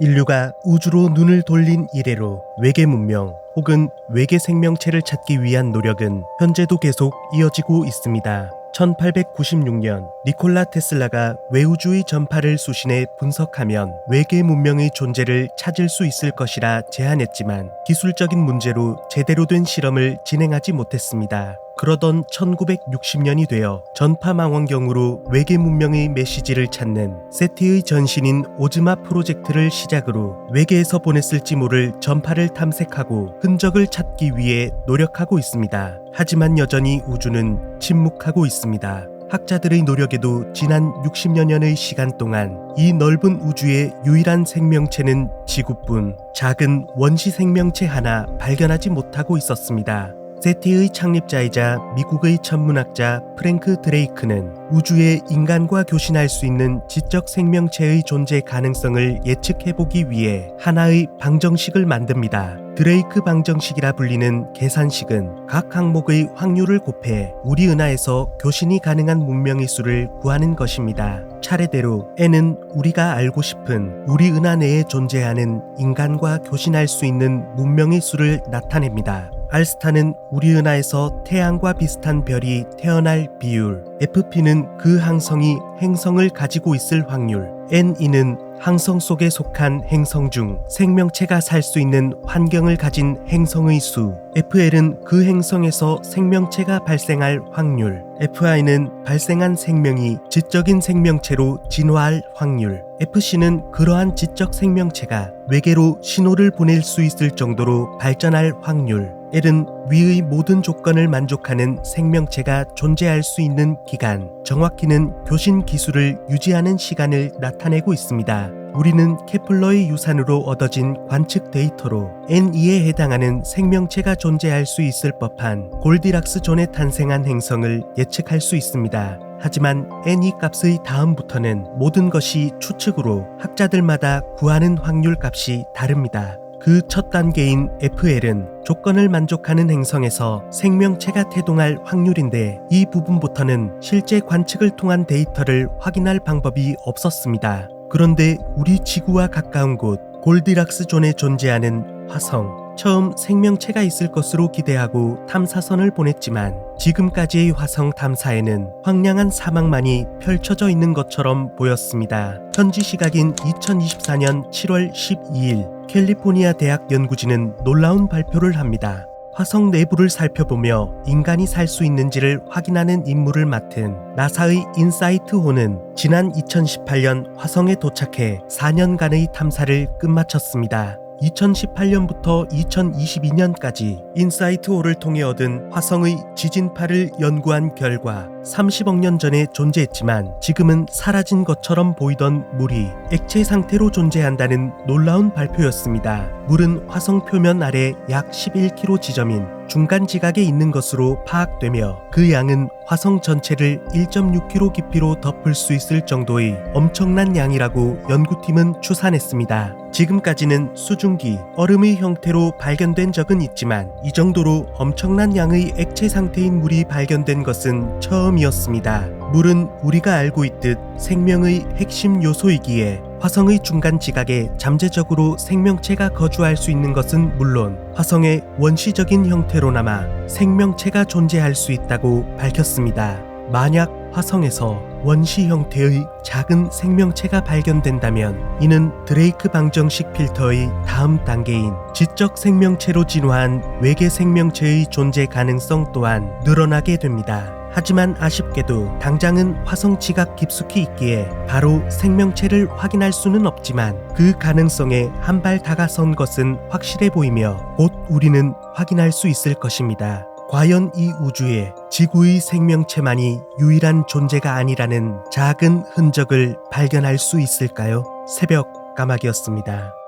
인류가 우주로 눈을 돌린 이래로 외계 문명 혹은 외계 생명체를 찾기 위한 노력은 현재도 계속 이어지고 있습니다. 1896년 니콜라 테슬라가 외우주의 전파를 수신해 분석하면 외계 문명의 존재를 찾을 수 있을 것이라 제안했지만 기술적인 문제로 제대로 된 실험을 진행하지 못했습니다. 그러던 1960년이 되어 전파망원경으로 외계 문명의 메시지를 찾는 세티의 전신인 오즈마 프로젝트를 시작으로 외계에서 보냈을지 모를 전파를 탐색하고 흔적을 찾기 위해 노력하고 있습니다. 하지만 여전히 우주는 침묵하고 있습니다. 학자들의 노력에도 지난 60여 년의 시간 동안 이 넓은 우주의 유일한 생명체는 지구뿐 작은 원시 생명체 하나 발견하지 못하고 있었습니다. 세티의 창립자이자 미국의 천문학자 프랭크 드레이크는 우주에 인간과 교신할 수 있는 지적 생명체의 존재 가능성을 예측해보기 위해 하나의 방정식을 만듭니다. 드레이크 방정식이라 불리는 계산식은 각 항목의 확률을 곱해 우리 은하에서 교신이 가능한 문명의 수를 구하는 것입니다. 차례대로 n은 우리가 알고 싶은 우리 은하 내에 존재하는 인간과 교신할 수 있는 문명의 수를 나타냅니다. 알스타는 우리 은하에서 태양과 비슷한 별이 태어날 비율, FP는 그 항성이 행성을 가지고 있을 확률, NE는 항성 속에 속한 행성 중 생명체가 살 수 있는 환경을 가진 행성의 수, FL은 그 행성에서 생명체가 발생할 확률, FI는 발생한 생명이 지적인 생명체로 진화할 확률, FC는 그러한 지적 생명체가 외계로 신호를 보낼 수 있을 정도로 발전할 확률, L은 위의 모든 조건을 만족하는 생명체가 존재할 수 있는 기간, 정확히는 교신 기술을 유지하는 시간을 나타내고 있습니다. 우리는 케플러의 유산으로 얻어진 관측 데이터로 NE에 해당하는 생명체가 존재할 수 있을 법한 골디락스 존에 탄생한 행성을 예측할 수 있습니다. 하지만 NE 값의 다음부터는 모든 것이 추측으로 학자들마다 구하는 확률 값이 다릅니다. 그 첫 단계인 FL은 조건을 만족하는 행성에서 생명체가 태동할 확률인데 이 부분부터는 실제 관측을 통한 데이터를 확인할 방법이 없었습니다. 그런데 우리 지구와 가까운 곳 골디락스 존에 존재하는 화성, 처음 생명체가 있을 것으로 기대하고 탐사선을 보냈지만 지금까지의 화성 탐사에는 황량한 사막만이 펼쳐져 있는 것처럼 보였습니다. 현지 시각인 2024년 7월 12일 캘리포니아 대학 연구진은 놀라운 발표를 합니다. 화성 내부를 살펴보며 인간이 살 수 있는지를 확인하는 임무를 맡은 나사의 인사이트-호는 지난 2018년 화성에 도착해 4년간의 탐사를 끝마쳤습니다. 2018년부터 2022년까지 인사이트-호를 통해 얻은 화성의 지진파를 연구한 결과 30억 년 전에 존재했지만 지금은 사라진 것처럼 보이던 물이 액체 상태로 존재한다는 놀라운 발표였습니다. 물은 화성 표면 아래 약 11km 지점인 중간 지각에 있는 것으로 파악되며 그 양은 화성 전체를 1.6km 깊이로 덮을 수 있을 정도의 엄청난 양이라고 연구팀은 추산했습니다. 지금까지는 수증기, 얼음의 형태로 발견된 적은 있지만 이 정도로 엄청난 양의 액체 상태인 물이 발견된 것은 처음이었습니다. 물은 우리가 알고 있듯 생명의 핵심 요소이기에 화성의 중간 지각에 잠재적으로 생명체가 거주할 수 있는 것은 물론 화성의 원시적인 형태로나마 생명체가 존재할 수 있다고 밝혔습니다. 만약 화성에서 원시 형태의 작은 생명체가 발견된다면 이는 드레이크 방정식 필터의 다음 단계인 지적 생명체로 진화한 외계 생명체의 존재 가능성 또한 늘어나게 됩니다. 하지만 아쉽게도 당장은 화성 지각 깊숙이 있기에 바로 생명체를 확인할 수는 없지만 그 가능성에 한 발 다가선 것은 확실해 보이며 곧 우리는 확인할 수 있을 것입니다. 과연 이 우주에 지구의 생명체만이 유일한 존재가 아니라는 작은 흔적을 발견할 수 있을까요? 새벽 까마귀였습니다.